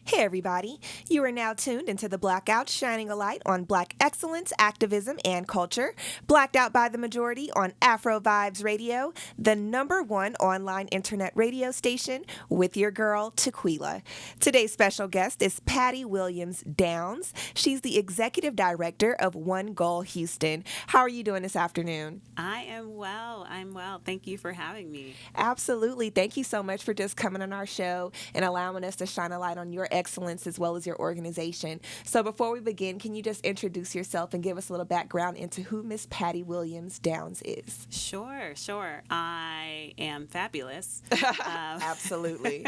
Hey, everybody. You are now tuned into the Blackout, shining a light on Black excellence, activism, and culture. Blacked out by the majority on Afro Vibes Radio, the #1 online internet radio station with your girl, Tequila. Today's special guest is Patty Williams Downs. She's the executive director of One Goal Houston. How are you doing this afternoon? I am well. I'm well. Thank you for having me. Absolutely. Thank you so much for just coming on our show and allowing us to shine a light on your excellence as well as your organization. So, before we begin, can you just introduce yourself and give us a little background into who Miss Patty Williams Downs is? Sure. I am fabulous. Absolutely.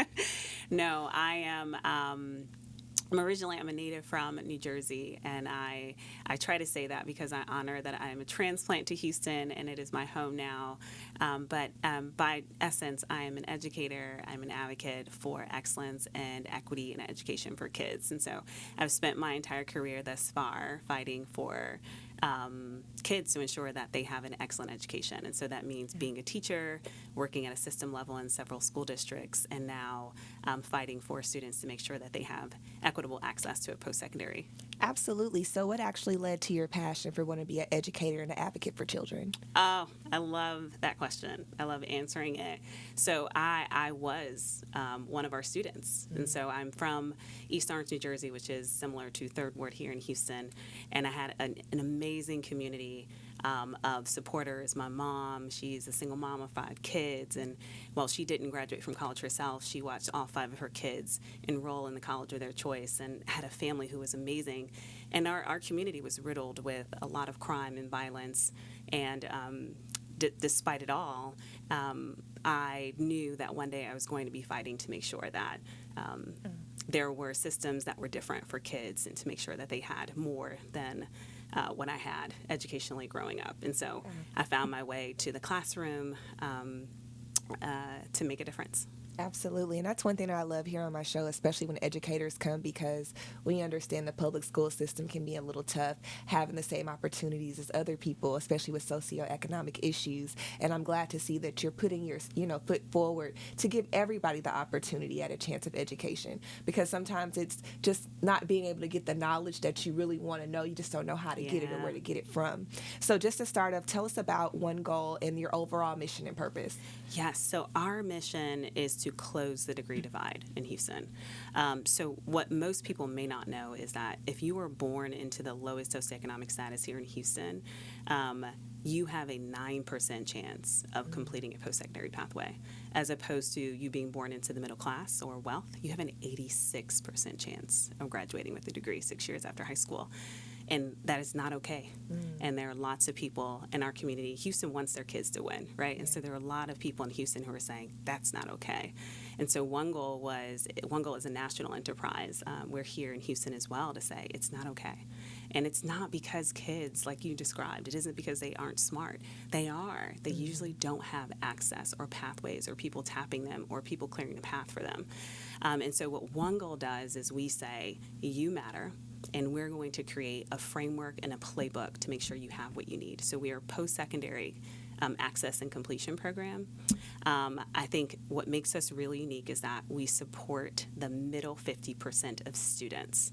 No, I am. I'm a native from New Jersey, and I try to say that because I honor that I am a transplant to Houston, and it is my home now. But by essence, I am an educator. I'm an advocate for excellence and equity in education for kids, and so I've spent my entire career thus far fighting for kids to ensure that they have an excellent education. And so that means being a teacher, working at a system level in several school districts, and now fighting for students to make sure that they have equitable access to a post-secondary. Absolutely. So, what actually led to your passion for wanting to be an educator and an advocate for children? Oh, I love that question. I love answering it. So I was one of our students. And so I'm from East Orange, New Jersey, which is similar to Third Ward here in Houston. And I had an amazing community of supporters. My mom, she's a single mom of 5 kids. And while she didn't graduate from college herself, she watched all 5 of her kids enroll in the college of their choice and had a family who was amazing. And our community was riddled with a lot of crime and violence. And despite it all, I knew that one day I was going to be fighting to make sure that there were systems that were different for kids and to make sure that they had more than what I had educationally growing up. And so I found my way to the classroom to make a difference. Absolutely. And that's one thing that I love here on my show, especially when educators come, because we understand the public school system can be a little tough having the same opportunities as other people, especially with socioeconomic issues. And I'm glad to see that you're putting your, foot forward to give everybody the opportunity at a chance of education, because sometimes it's just not being able to get the knowledge that you really want to know. You just don't know how to get it or where to get it from. So just to start off, tell us about One Goal and your overall mission and purpose. Yes, so our mission is to close the degree divide in Houston. So what most people may not know is that if you were born into the lowest socioeconomic status here in Houston, you have a 9% chance of completing a post-secondary pathway, as opposed to you being born into the middle class or wealth. You have an 86% chance of graduating with a degree 6 years after high school. And that is not okay. And there are lots of people in our community. Houston wants their kids to win, right? And so there are a lot of people in Houston who are saying that's not okay. And so One Goal is a national enterprise. We're here in Houston as well to say it's not okay. And it's not because kids, like you described, it isn't because they aren't smart. They are. They usually don't have access or pathways or people tapping them or people clearing the path for them. And so what One Goal does is we say, you matter. And we're going to create a framework and a playbook to make sure you have what you need. So we are a post-secondary access and completion program. I think what makes us really unique is that we support the middle 50% of students,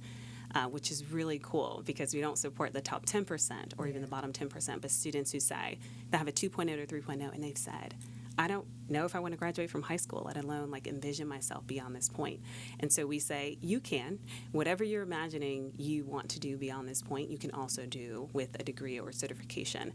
which is really cool because we don't support the top 10% or even the bottom 10%, but students who say they have a 2.0 or 3.0 and they've said, I don't know if I want to graduate from high school, let alone envision myself beyond this point. And so we say, you can. Whatever you're imagining you want to do beyond this point, you can also do with a degree or certification.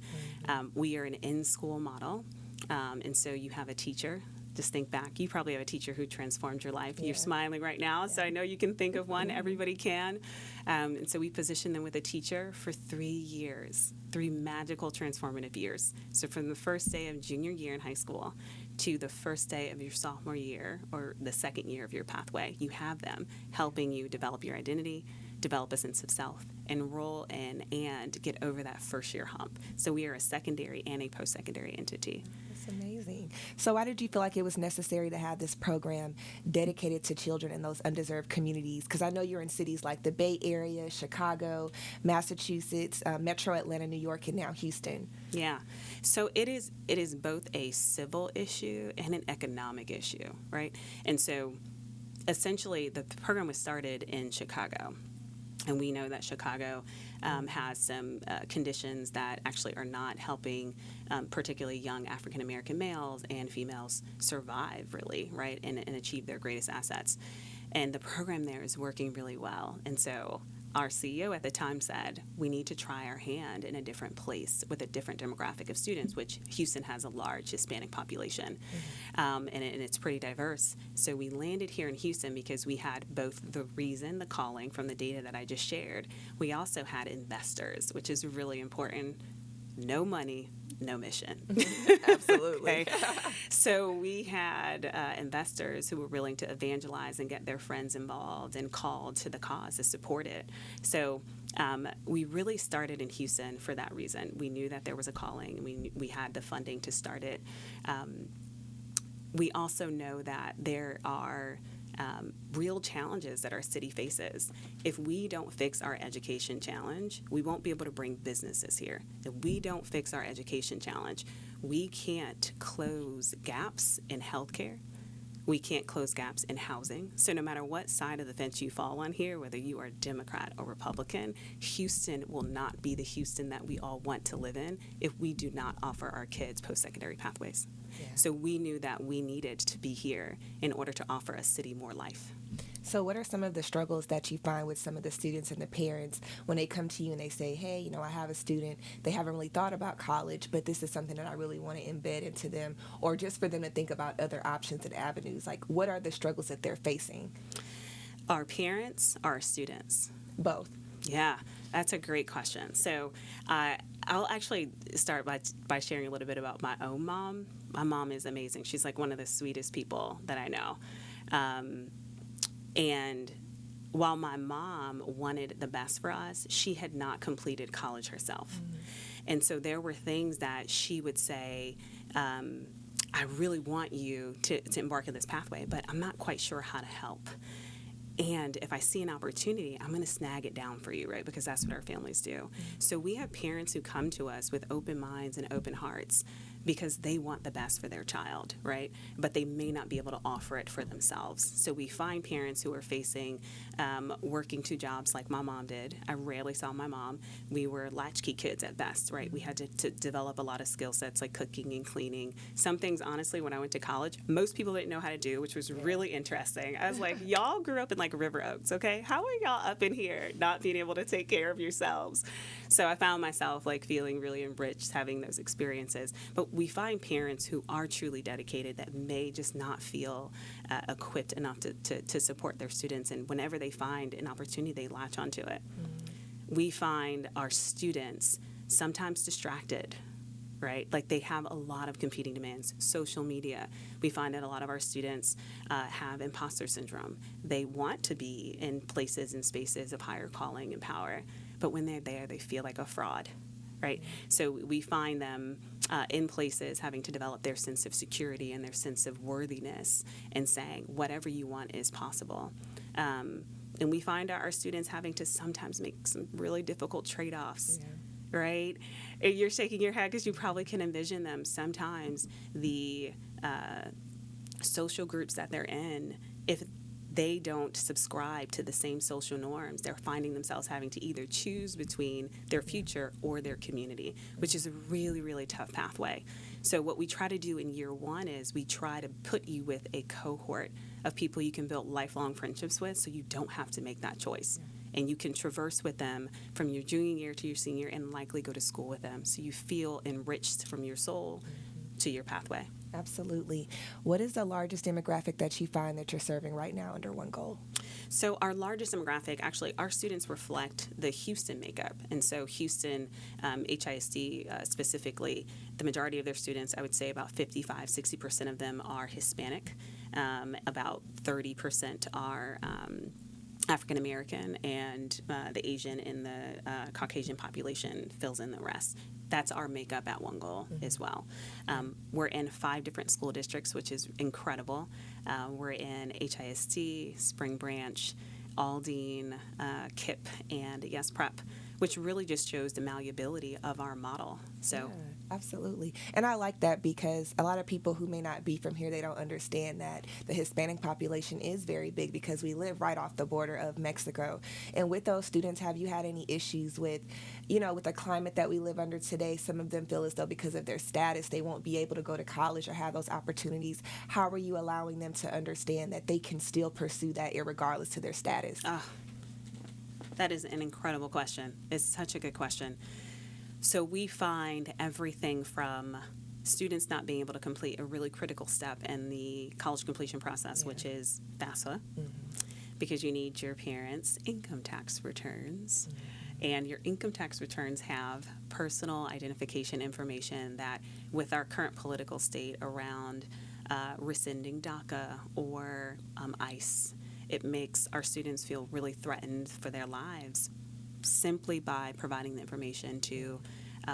We are an in-school model. And so you have a teacher. Just think back. You probably have a teacher who transformed your life. Yeah. You're smiling right now, so I know you can think of one. Everybody can. And so we position them with a teacher for 3 years, 3 magical transformative years. So from the first day of junior year in high school to the first day of your sophomore year or the second year of your pathway, you have them helping you develop your identity, develop a sense of self, enroll in, and get over that first-year hump. So we are a secondary and a post-secondary entity. That's amazing. So why did you feel like it was necessary to have this program dedicated to children in those undeserved communities? Because I know you're in cities like the Bay Area, Chicago, Massachusetts, Metro Atlanta, New York, and now Houston. Yeah. So it is both a civil issue and an economic issue, right? And so essentially, the program was started in Chicago. And we know that Chicago has some conditions that actually are not helping particularly young African American males and females survive, really, right, and achieve their greatest assets. And the program there is working really well. And so our CEO at the time said, we need to try our hand in a different place with a different demographic of students, which Houston has a large Hispanic population, and it's pretty diverse. So we landed here in Houston because we had both the reason, the calling from the data that I just shared. We also had investors, which is really important. No money, no mission. Absolutely. Okay? So we had investors who were willing to evangelize and get their friends involved and called to the cause to support it. So we really started in Houston for that reason. We knew that there was a calling. We had the funding to start it. We also know that there are real challenges that our city faces. If we don't fix our education challenge, we won't be able to bring businesses here. If we don't fix our education challenge, we can't close gaps in healthcare. We can't close gaps in housing. So no matter what side of the fence you fall on here, whether you are Democrat or Republican, Houston will not be the Houston that we all want to live in if we do not offer our kids post-secondary pathways. Yeah. So we knew that we needed to be here in order to offer a city more life. So what are some of the struggles that you find with some of the students and the parents when they come to you and they say, hey, you know, I have a student, they haven't really thought about college, but this is something that I really want to embed into them, or just for them to think about other options and avenues? Like, what are the struggles that they're facing? Our parents, our students? Both. Yeah, that's a great question. So I'll actually start by sharing a little bit about my own mom. My mom is amazing. She's like one of the sweetest people that I know. And while my mom wanted the best for us, she had not completed college herself. Mm-hmm. And so there were things that she would say, I really want you to embark on this pathway, but I'm not quite sure how to help. And if I see an opportunity, I'm going to snag it down for you, right? Because that's what our families do. Mm-hmm. So we have parents who come to us with open minds and open hearts because they want the best for their child, right? But they may not be able to offer it for themselves. So we find parents who are facing working two jobs like my mom did. I rarely saw my mom. We were latchkey kids at best, right? We had to develop a lot of skill sets like cooking and cleaning. Some things, honestly, when I went to college, most people didn't know how to do, which was really interesting. I was like, y'all grew up in like River Oaks, okay? How are y'all up in here not being able to take care of yourselves? So I found myself like feeling really enriched having those experiences. But we find parents who are truly dedicated that may just not feel equipped enough to support their students. And whenever they find an opportunity, they latch onto it. Mm-hmm. We find our students sometimes distracted, right? Like they have a lot of competing demands. Social media. We find that a lot of our students have imposter syndrome. They want to be in places and spaces of higher calling and power, but when they're there, they feel like a fraud, right? So we find them in places having to develop their sense of security and their sense of worthiness and saying, whatever you want is possible. And we find our students having to sometimes make some really difficult trade-offs. Yeah. Right? You're shaking your head because you probably can envision them. Sometimes the social groups that they're in, if they don't subscribe to the same social norms, they're finding themselves having to either choose between their future or their community, which is a really, really tough pathway. So what we try to do in year one is we try to put you with a cohort of people you can build lifelong friendships with so you don't have to make that choice. And you can traverse with them from your junior year to your senior and likely go to school with them. So you feel enriched from your soul to your pathway. Absolutely. What is the largest demographic that you find that you're serving right now under One Goal? So our largest demographic, actually, our students reflect the Houston makeup. And so Houston, HISD specifically, the majority of their students, I would say about 55, 60% of them are Hispanic. About 30% are African American, and the Asian and the Caucasian population fills in the rest. That's our makeup at One Goal as well. We're in 5 different school districts, which is incredible. We're in HISD, Spring Branch, Aldine, KIPP, and Yes Prep, which really just shows the malleability of our model. So, Absolutely. And I like that because a lot of people who may not be from here, they don't understand that the Hispanic population is very big because we live right off the border of Mexico. And with those students, have you had any issues with, with the climate that we live under today? Some of them feel as though because of their status, they won't be able to go to college or have those opportunities. How are you allowing them to understand that they can still pursue that irregardless to their status? That is an incredible question. It's such a good question. So we find everything from students not being able to complete a really critical step in the college completion process, which is FAFSA, because you need your parents' income tax returns. And your income tax returns have personal identification information that, with our current political state around rescinding DACA or ICE, it makes our students feel really threatened for their lives simply by providing the information to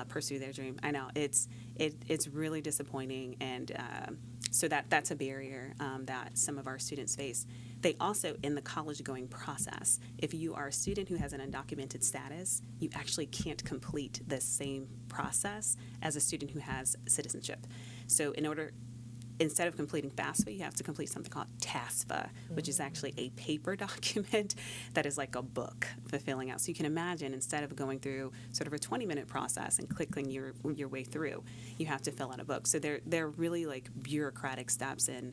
pursue their dream. I know it's really disappointing, and so that's a barrier that some of our students face. They also, in the college going process, if you are a student who has an undocumented status, you actually can't complete the same process as a student who has citizenship. So instead of completing FAFSA, you have to complete something called TASFA, which is actually a paper document that is like a book for filling out. So you can imagine, instead of going through sort of a 20-minute process and clicking your way through, you have to fill out a book. So they're really like bureaucratic steps in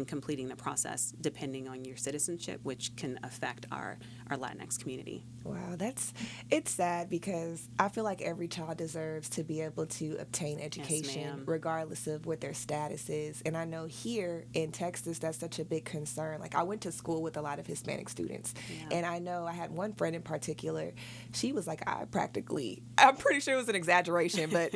completing the process, depending on your citizenship, which can affect our Latinx community. Wow, it's sad because I feel like every child deserves to be able to obtain education regardless of what their status is. And I know here in Texas, that's such a big concern. Like, I went to school with a lot of Hispanic students, and I know I had one friend in particular. She was like, I'm pretty sure it was an exaggeration, but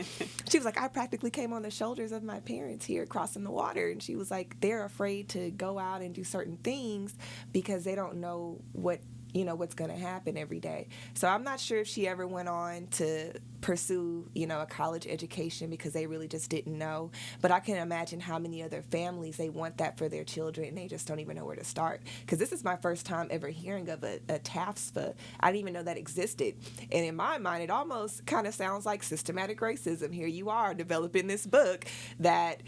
she was like, I practically came on the shoulders of my parents here crossing the water. And she was like, they're afraid to go out and do certain things because they don't know what's going to happen every day. So I'm not sure if she ever went on to pursue, a college education because they really just didn't know. But I can imagine how many other families, they want that for their children and they just don't even know where to start. Because this is my first time ever hearing of a TAFSA. I didn't even know that existed. And in my mind, it almost kind of sounds like systematic racism. Here you are developing this book that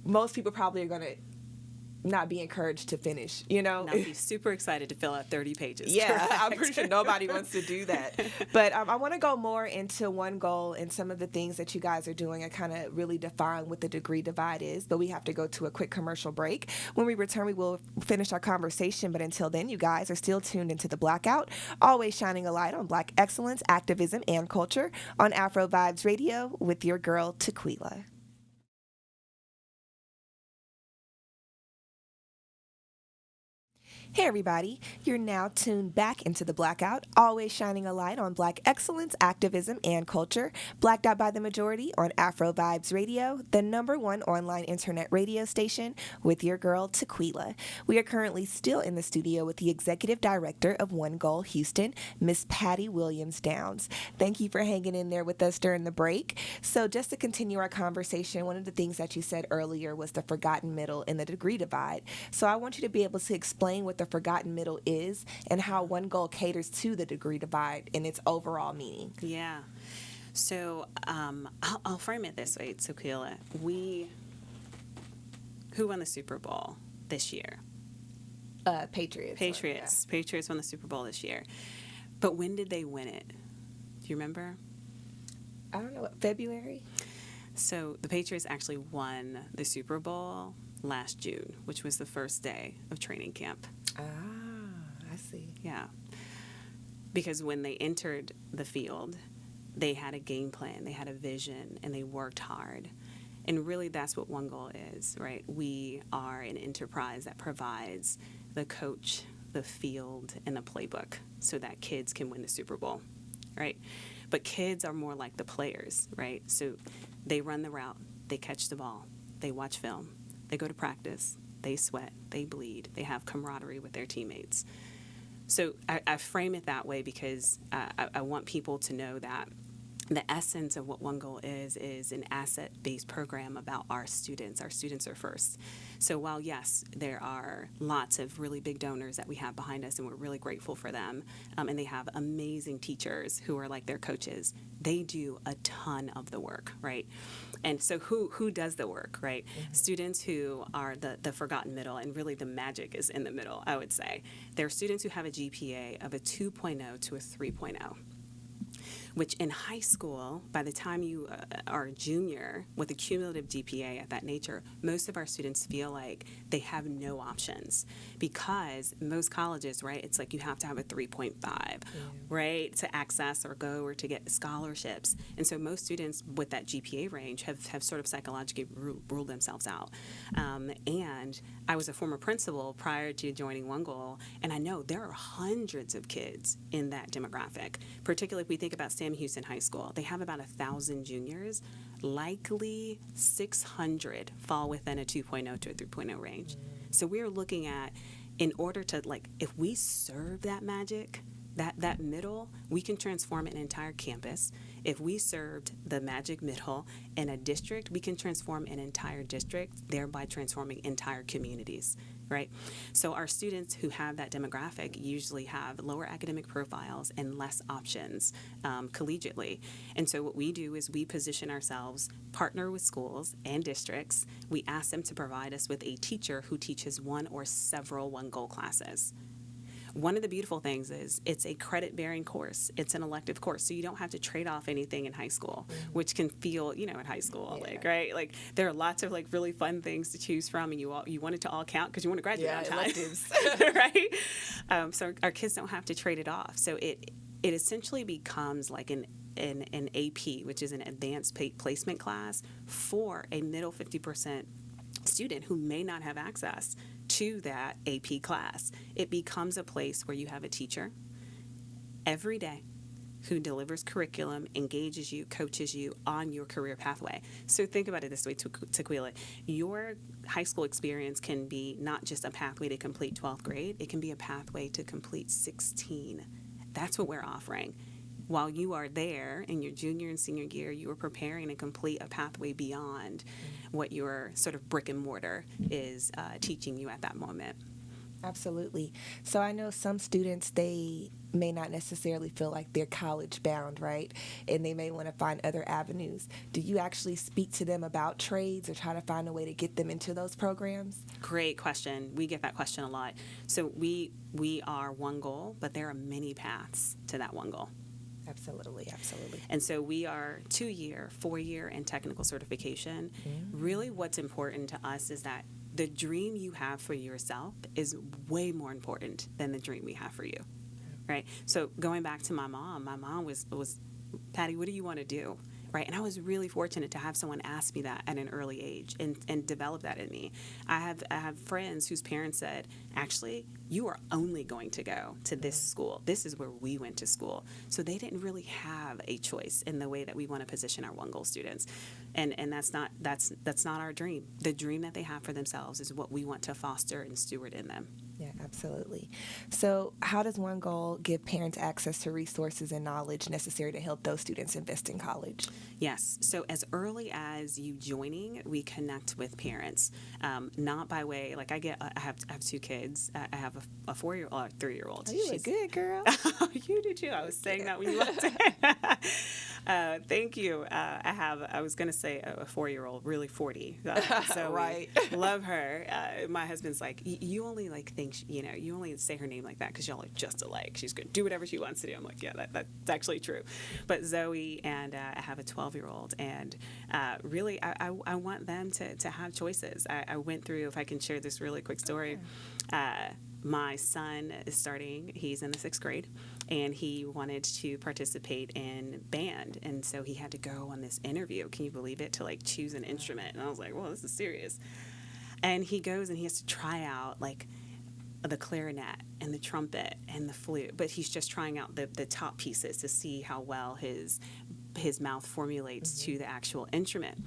most people probably are going to not be encouraged to finish, Not be super excited to fill out 30 pages. Yeah, Correct. I'm pretty sure nobody wants to do that. But I want to go more into One Goal and some of the things that you guys are doing and kind of really define what the degree divide is. But we have to go to a quick commercial break. When we return, we will finish our conversation. But until then, you guys are still tuned into The Blackout, always shining a light on Black excellence, activism, and culture on Afro Vibes Radio with your girl, Tequila. Hey everybody, you're now tuned back into The Blackout, always shining a light on Black excellence, activism, and culture, blacked out by the majority on Afro Vibes Radio, the #1 online internet radio station with your girl Tequila. We are currently still in the studio with the executive director of One Goal Houston, Miss Patty Williams Downs. Thank you for hanging in there with us during the break. So just to continue our conversation, one of the things that you said earlier was the forgotten middle and the degree divide. So I want you to be able to explain what the forgotten middle is and how One Goal caters to the degree divide in its overall meaning. Yeah. So I'll frame it this way, Tequila. Who won the Super Bowl this year? Patriots. Patriots won the Super Bowl this year. But when did they win it? Do you remember? I don't know. February? So the Patriots actually won the Super Bowl last June, which was the first day of training camp. I see. Yeah. Because when they entered the field, they had a game plan, they had a vision, and they worked hard. And really, that's what One Goal is, right? We are an enterprise that provides the coach, the field, and the playbook so that kids can win the Super Bowl, right? But kids are more like the players, right? So they run the route, they catch the ball, they watch film, they go to practice, they sweat, they bleed, they have camaraderie with their teammates. So I frame it that way because I want people to know that the essence of what One Goal is an asset-based program about our students. Our students are first. So while, yes, there are lots of really big donors that we have behind us, and we're really grateful for them, and they have amazing teachers who are like their coaches, they do a ton of the work, right? And so who does the work, right? Students who are the forgotten middle, and really the magic is in the middle, I would say. There are students who have a GPA of a 2.0 to a 3.0. Which in high school, by the time you are a junior with a cumulative GPA of that nature, most of our students feel like they have no options because most colleges, right, it's like you have to have a 3.5, right, to access or go or to get scholarships. And so most students with that GPA range have sort of psychologically ruled themselves out. And I was a former principal prior to joining One Goal, and I know there are hundreds of kids in that demographic, particularly if we think about Sam Houston High School. They have about 1,000 juniors. Likely 600 fall within a 2.0 to a 3.0 range. So we're looking at, in order to, like, if we serve that magic, that middle, we can transform an entire campus. If we served the magic middle in a district, we can transform an entire district, thereby transforming entire communities, right? So our students who have that demographic usually have lower academic profiles and less options collegiately. And so what we do is we position ourselves, partner with schools and districts. We ask them to provide us with a teacher who teaches one or several One Goal classes. One of the beautiful things is it's a credit-bearing course. It's an elective course, so you don't have to trade off anything in high school, which can feel, in high school, like, right? Like, there are lots of, like, really fun things to choose from, and you want it to all count because you want to graduate on time, electives. right? So our kids don't have to trade it off. So it essentially becomes like an AP, which is an advanced placement class for a middle 50% student who may not have access to that AP class. It becomes a place where you have a teacher every day who delivers curriculum, engages you, coaches you on your career pathway. So think about it this way, Tequila. Your high school experience can be not just a pathway to complete 12th grade, it can be a pathway to complete 16. That's what we're offering. While you are there in your junior and senior year, you are preparing to complete a pathway beyond what your sort of brick and mortar is teaching you at that moment. Absolutely. So I know some students, they may not necessarily feel like they're college bound, right? And they may want to find other avenues. Do you actually speak to them about trades or try to find a way to get them into those programs? Great question. We get that question a lot. So we are One Goal, but there are many paths to that One Goal. Absolutely. And so we are 2-year, 4-year, and technical certification. Really what's important to us is that the dream you have for yourself is way more important than the dream we have for you, right? So going back to my mom was Patty, what do you want to do? Right. And I was really fortunate to have someone ask me that at an early age and develop that in me. I have friends whose parents said, actually, you are only going to go to this school. This is where we went to school. So they didn't really have a choice in the way that we want to position our One Goal students. And that's not our dream. The dream that they have for themselves is what we want to foster and steward in them. Yeah, absolutely. So how does One Goal give parents access to resources and knowledge necessary to help those students invest in college? Yes. So as early as you joining, we connect with parents, not by way, like I have 2 kids. I have a 4-year-old, or 3-year-old. Oh, you look good, girl. You do too. I was saying that when you walked in. Thank you. I was going to say a 4-year-old, really 40. So right. Love her. My husband's like, you only like think, you only say her name like that because y'all are just alike. She's going to do whatever she wants to do. I'm like, yeah, that's actually true. But Zoe and I have a 12-year-old, and really I want them to have choices. I went through, if I can share this really quick story, my son is starting, he's in the 6th grade, and he wanted to participate in band, and so he had to go on this interview, can you believe it, to like choose an instrument. And I was like, well, this is serious. And he goes and he has to try out like the clarinet and the trumpet and the flute, but he's just trying out the top pieces to see how well his mouth formulates to the actual instrument.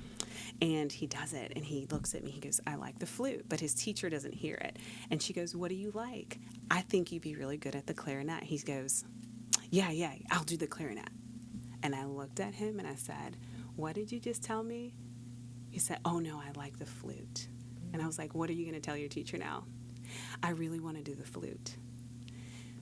And he does it, and he looks at me, he goes, I like the flute, but his teacher doesn't hear it. And she goes, what do you like? I think you'd be really good at the clarinet. He goes, yeah, I'll do the clarinet. And I looked at him and I said, "What did you just tell me?" He said, "Oh, no, I like the flute." And I was like, "What are you going to tell your teacher now?" "I really want to do the flute."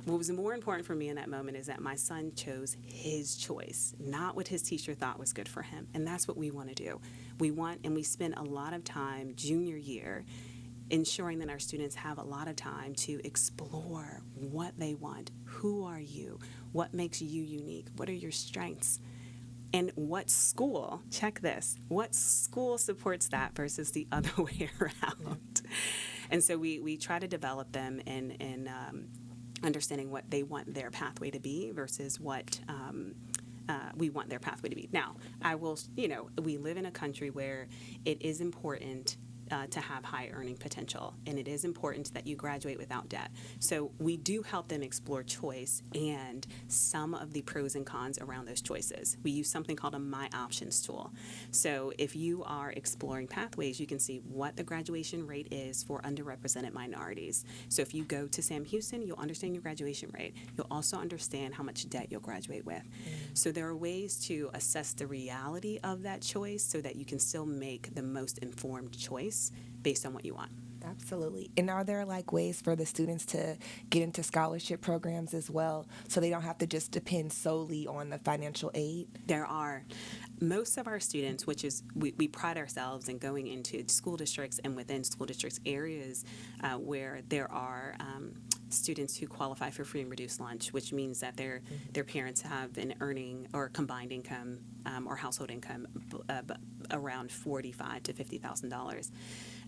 What was more important for me in that moment is that my son chose his choice, not what his teacher thought was good for him. And that's what we want to do. We spend a lot of time junior year ensuring that our students have a lot of time to explore what they want. Who are you? What makes you unique? What are your strengths? And what school, check this, what school supports that versus the other way around? And so we try to develop them in understanding what they want their pathway to be versus what we want their pathway to be. Now, we live in a country where it is important to have high earning potential, and it is important that you graduate without debt. So we do help them explore choice and some of the pros and cons around those choices. We use something called a My Options tool. So if you are exploring pathways, you can see what the graduation rate is for underrepresented minorities. So if you go to Sam Houston, you'll understand your graduation rate. You'll also understand how much debt you'll graduate with. So there are ways to assess the reality of that choice so that you can still make the most informed choice based on what you want. Absolutely. And are there like ways for the students to get into scholarship programs as well so they don't have to just depend solely on the financial aid? There are. Most of our students, which is we pride ourselves in going into school districts and within school districts areas where there are students who qualify for free and reduced lunch, which means that their parents have an earning or combined income or household income around $45,000 to $50,000.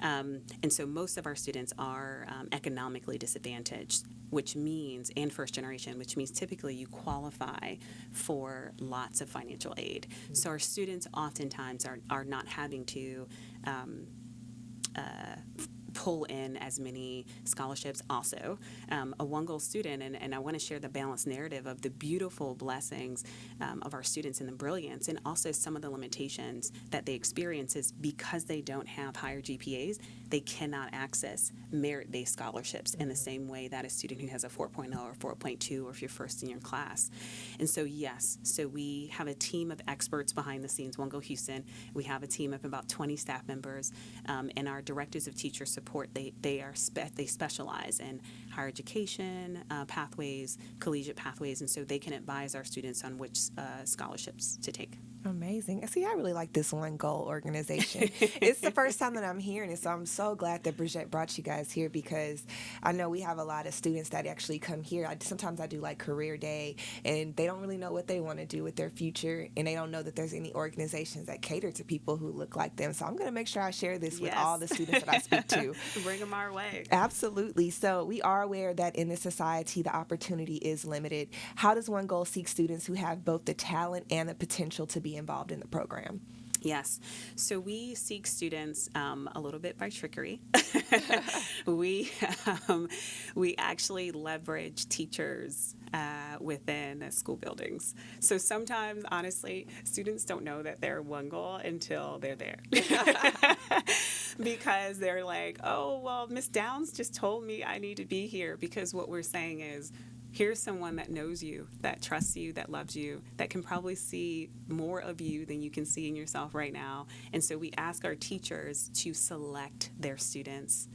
And so most of our students are economically disadvantaged, which means, and first generation, which means typically you qualify for lots of financial aid. So our students oftentimes are not having to pull in as many scholarships. Also, a One Goal student, and I want to share the balanced narrative of the beautiful blessings of our students and the brilliance, and also some of the limitations that they experience is because they don't have higher GPAs, they cannot access merit-based scholarships in the same way that a student who has a 4.0 or 4.2 or if you're first in your class. And so, yes, so we have a team of experts behind the scenes, One Goal Houston. We have a team of about 20 staff members, and our directors of teacher support, they specialize in higher education pathways, collegiate pathways, and so they can advise our students on which scholarships to take. Amazing. See, I really like this One Goal organization. It's the first time that I'm hearing it, so I'm so glad that Bridgette brought you guys here because I know we have a lot of students that actually come here. Sometimes I do like career day, and they don't really know what they want to do with their future, and they don't know that there's any organizations that cater to people who look like them. So I'm going to make sure I share this with all the students that I speak to. Bring them our way. Absolutely. So we are aware that in this society, the opportunity is limited. How does One Goal seek students who have both the talent and the potential to be involved in the program? Yes. So we seek students a little bit by trickery. We actually leverage teachers within school buildings. So sometimes, honestly, students don't know that they're One Goal until they're there. Because they're like, oh, well, Miss Downs just told me I need to be here. Because what we're saying is, here's someone that knows you, that trusts you, that loves you, that can probably see more of you than you can see in yourself right now. And so we ask our teachers to select their students.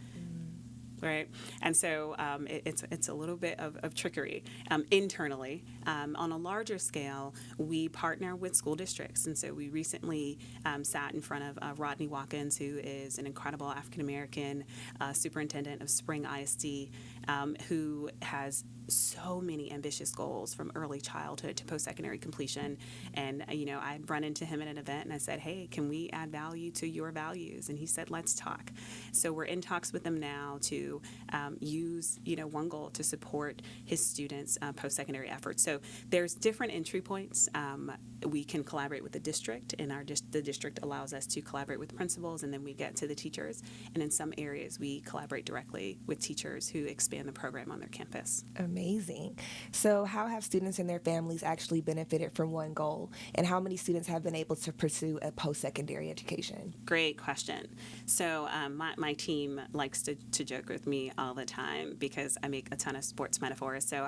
Right. And so it's a little bit of trickery internally. On a larger scale, we partner with school districts. And so we recently sat in front of Rodney Watkins, who is an incredible African-American superintendent of Spring ISD, who has so many ambitious goals from early childhood to post-secondary completion. And, I'd run into him at an event and I said, hey, can we add value to your values? And he said, let's talk. So we're in talks with him now to use, One Goal to support his students' post-secondary efforts. So there's different entry points. We can collaborate with the district, and the district allows us to collaborate with principals, and then we get to the teachers. And in some areas, we collaborate directly with teachers who expand the program on their campus. Amazing. So how have students and their families actually benefited from One Goal, and how many students have been able to pursue a post-secondary education? Great question. So my team likes to joke with me all the time because I make a ton of sports metaphors. So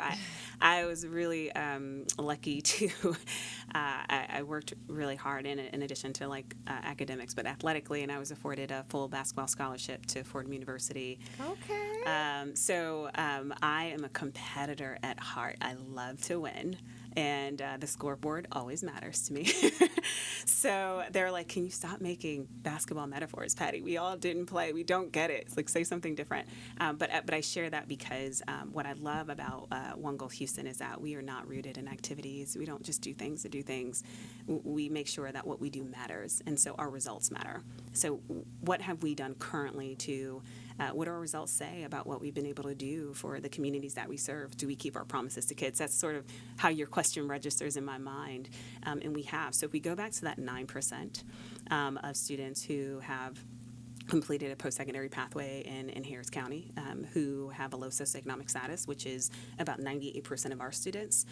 I was really lucky to, I worked really hard in addition to like academics, but athletically, and I was afforded a full basketball scholarship to Fordham University. Okay. So I am a competitor at heart. I love to win. And the scoreboard always matters to me. So they're like, can you stop making basketball metaphors, Patty? We all didn't play. We don't get it. It's like, say something different. But I share that because what I love about One Goal Houston is that we are not rooted in activities. We don't just do things to do things. We make sure that what we do matters. And so our results matter. So what have we done currently to what do our results say about what we've been able to do for the communities that we serve? Do we keep our promises to kids? That's sort of how your question registers in my mind, and we have. So if we go back to that 9% of students who have completed a post-secondary pathway in Harris County who have a low socioeconomic status, which is about 98% of our students.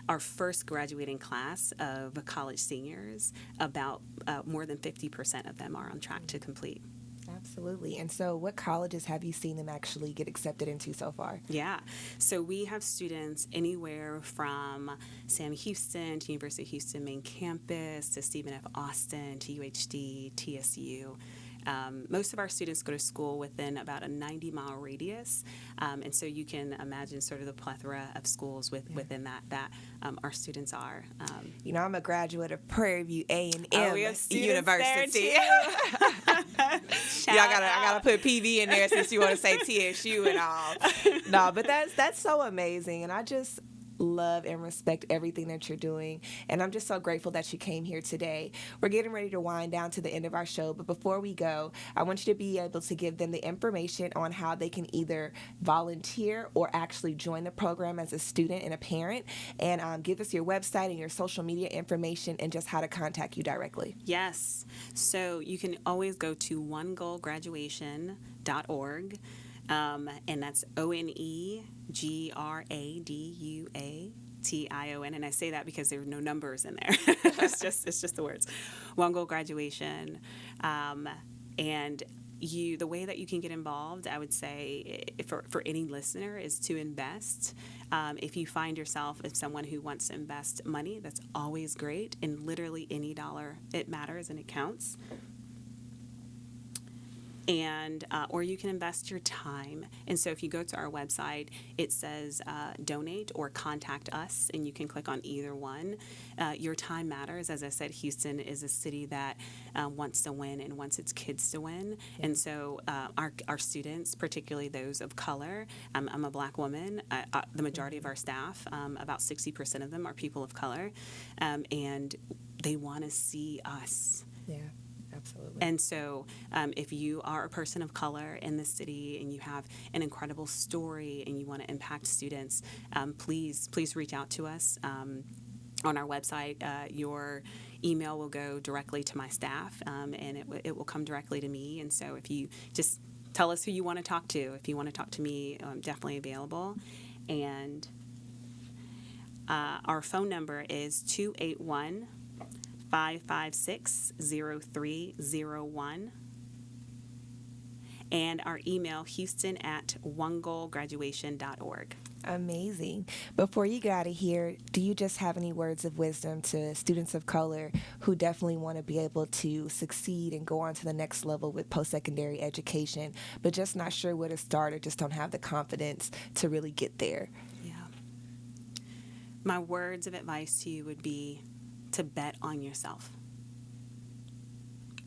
Our first graduating class of college seniors, about more than 50% of them are on track to complete. Absolutely. And so what colleges have you seen them actually get accepted into so far? Yeah. So we have students anywhere from Sam Houston to University of Houston main campus to Stephen F. Austin to UHD, TSU. Most of our students go to school within about a 90-mile radius, and so you can imagine sort of the plethora of schools within that our students are. You know, I'm a graduate of Prairie View A&M University. I gotta put PV in there since you want to say TSU and all. No, but that's so amazing, and I just love and respect everything that you're doing, and I'm just so grateful that you came here today. We're getting ready to wind down to the end of our show, but before we go, I want you to be able to give them the information on how they can either volunteer or actually join the program as a student and a parent, and give us your website and your social media information and just how to contact you directly. Yes. So you can always go to onegoalgraduation.org. And that's ONEGRADUATION, and I say that because there are no numbers in there. it's just the words. One Goal Graduation, and the way that you can get involved, I would say, for any listener, is to invest. If you find yourself as someone who wants to invest money, that's always great. And literally any dollar, it matters and it counts. And or you can invest your time. And so if you go to our website, it says donate or contact us, and you can click on either one. Your time matters. As I said, Houston is a city that wants to win and wants its kids to win. Yeah. And so our students, particularly those of color, I'm a Black woman. The majority of our staff, about 60% of them, are people of color, and they want to see us. Yeah. Absolutely. And so if you are a person of color in the city and you have an incredible story and you want to impact students, please reach out to us. On our website, your email will go directly to my staff, and it will come directly to me. And so if you just tell us who you want to talk to, if you want to talk to me, I'm definitely available. And our phone number is 281-556-0301, and our email, houston@onegoalgraduation.org. Amazing. Before you get out of here, do you just have any words of wisdom to students of color who definitely want to be able to succeed and go on to the next level with post-secondary education, but just not sure where to start or just don't have the confidence to really get there? Yeah. My words of advice to you would be to bet on yourself.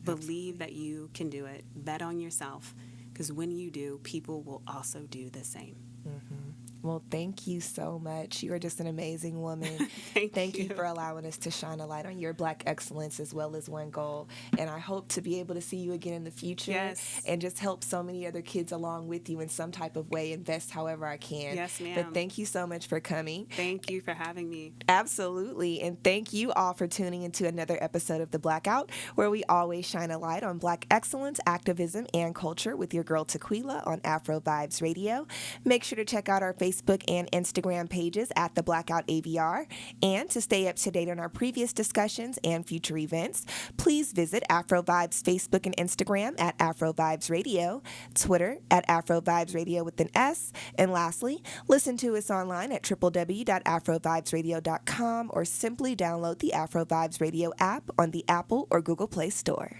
Believe that you can do it. Bet on yourself, because when you do, people will also do the same. Mm-hmm. Well, thank you so much. You are just an amazing woman. Thank you for allowing us to shine a light on your Black excellence as well as One Goal. And I hope to be able to see you again in the future. Yes. And just help so many other kids along with you in some type of way, invest however I can. Yes, ma'am. But thank you so much for coming. Thank you for having me. Absolutely. And thank you all for tuning into another episode of The Blackout, where we always shine a light on Black excellence, activism, and culture with your girl Tequila on Afro Vibes Radio. Make sure to check out our Facebook Facebook and Instagram pages at the Blackout AVR. And to stay up to date on our previous discussions and future events, please visit Afro Vibes Facebook and Instagram at Afro Vibes Radio, Twitter at Afro Vibes Radio with an S, and lastly, listen to us online at www.afrovibesradio.com or simply download the Afro Vibes Radio app on the Apple or Google Play Store.